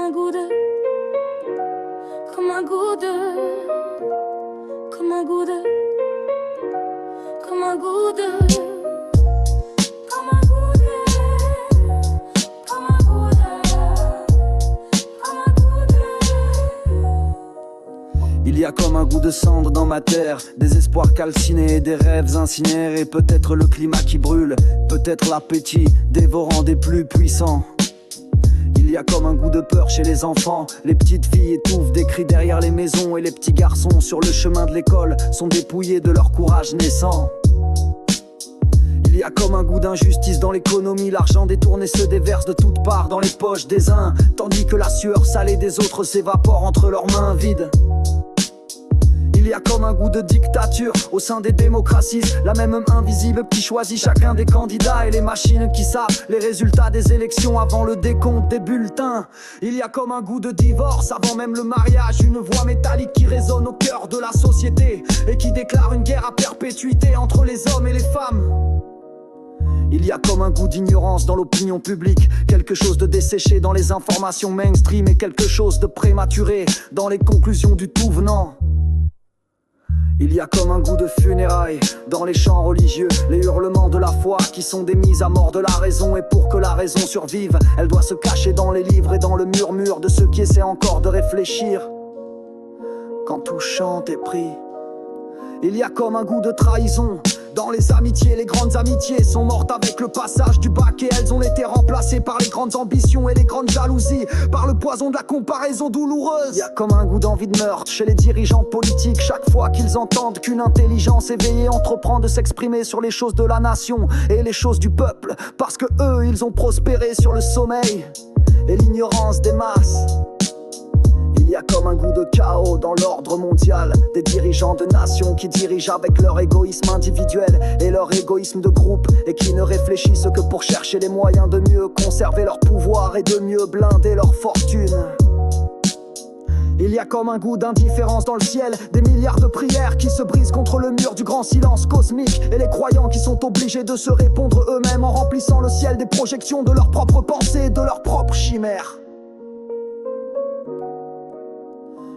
un goût de, comme un goût de, comme un goût de, comme un goût de, comme un goût de, comme un goût de, comme un goût de. Il y a comme un goût de cendre dans ma terre, des espoirs calcinés, des rêves incinérés. Peut-être le climat qui brûle, peut-être l'appétit dévorant des plus puissants. Il y a comme un goût de peur chez les enfants. Les petites filles étouffent des cris derrière les maisons. Et les petits garçons sur le chemin de l'école sont dépouillés de leur courage naissant. Il y a comme un goût d'injustice dans l'économie. L'argent détourné se déverse de toutes parts dans les poches des uns, tandis que la sueur salée des autres s'évapore entre leurs mains vides. Il y a comme un goût de dictature au sein des démocraties, la même homme invisible qui choisit chacun des candidats et les machines qui savent les résultats des élections avant le décompte des bulletins. Il y a comme un goût de divorce avant même le mariage, une voix métallique qui résonne au cœur de la société et qui déclare une guerre à perpétuité entre les hommes et les femmes. Il y a comme un goût d'ignorance dans l'opinion publique, quelque chose de desséché dans les informations mainstream et quelque chose de prématuré dans les conclusions du tout venant. Il y a comme un goût de funérailles dans les chants religieux, les hurlements de la foi qui sont des mises à mort de la raison. Et pour que la raison survive, elle doit se cacher dans les livres et dans le murmure de ceux qui essaient encore de réfléchir. Quand tout chante et prie, il y a comme un goût de trahison dans les amitiés. Les grandes amitiés sont mortes avec le passage du bac et elles ont été remplacées par les grandes ambitions et les grandes jalousies, par le poison de la comparaison douloureuse. Il y a comme un goût d'envie de meurtre chez les dirigeants politiques chaque fois qu'ils entendent qu'une intelligence éveillée entreprend de s'exprimer sur les choses de la nation et les choses du peuple, parce que eux, ils ont prospéré sur le sommeil et l'ignorance des masses. Il y a comme un goût de chaos dans l'ordre mondial, des dirigeants de nations qui dirigent avec leur égoïsme individuel et leur égoïsme de groupe, et qui ne réfléchissent que pour chercher les moyens de mieux conserver leur pouvoir et de mieux blinder leur fortune. Il y a comme un goût d'indifférence dans le ciel, des milliards de prières qui se brisent contre le mur du grand silence cosmique, et les croyants qui sont obligés de se répondre eux-mêmes en remplissant le ciel des projections de leurs propres pensées et de leurs propres chimères.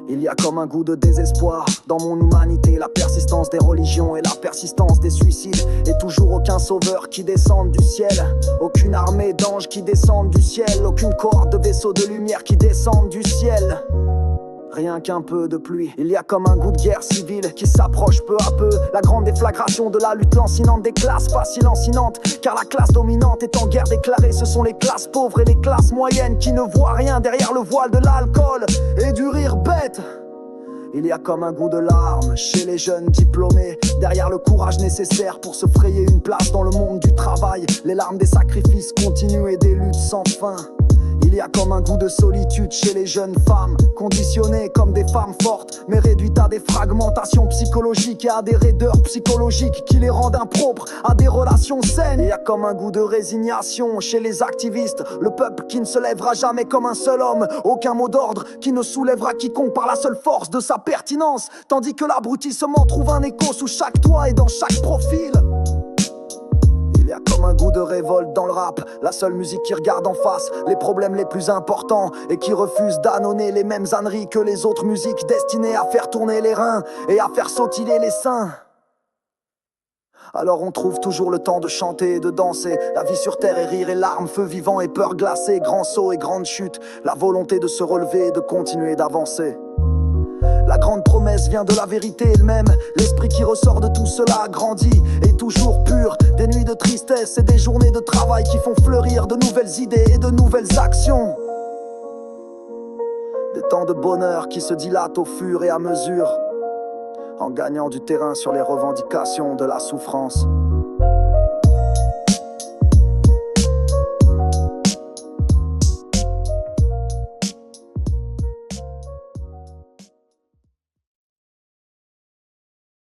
Il y a comme un goût de désespoir dans mon humanité, la persistance des religions et la persistance des suicides, et toujours aucun sauveur qui descende du ciel, aucune armée d'anges qui descendent du ciel, aucune cohorte de vaisseaux de lumière qui descendent du ciel. Rien qu'un peu de pluie. Il y a comme un goût de guerre civile qui s'approche peu à peu, la grande déflagration de la lutte lancinante des classes pas si lancinantes, car la classe dominante est en guerre déclarée. Ce sont les classes pauvres et les classes moyennes qui ne voient rien derrière le voile de l'alcool et du rire bête. Il y a comme un goût de larmes chez les jeunes diplômés, derrière le courage nécessaire pour se frayer une place dans le monde du travail, les larmes des sacrifices continus et des luttes sans fin. Il y a comme un goût de solitude chez les jeunes femmes, conditionnées comme des femmes fortes, mais réduites à des fragmentations psychologiques et à des raideurs psychologiques qui les rendent impropres à des relations saines. Il y a comme un goût de résignation chez les activistes, le peuple qui ne se lèvera jamais comme un seul homme, aucun mot d'ordre qui ne soulèvera quiconque par la seule force de sa pertinence, tandis que l'abrutissement trouve un écho sous chaque toit et dans chaque profil. Il y a comme un goût de révolte dans le rap, la seule musique qui regarde en face les problèmes les plus importants et qui refuse d'annoncer les mêmes âneries que les autres musiques destinées à faire tourner les reins et à faire sautiller les seins. Alors on trouve toujours le temps de chanter et de danser, la vie sur terre et rire et larmes, feu vivant et peur glacée, grands sauts et grandes chutes, la volonté de se relever et de continuer d'avancer. La grande promesse vient de la vérité elle-même, l'esprit qui ressort de tout cela grandit, est toujours pur, des nuits de tristesse et des journées de travail qui font fleurir de nouvelles idées et de nouvelles actions. Des temps de bonheur qui se dilatent au fur et à mesure, en gagnant du terrain sur les revendications de la souffrance.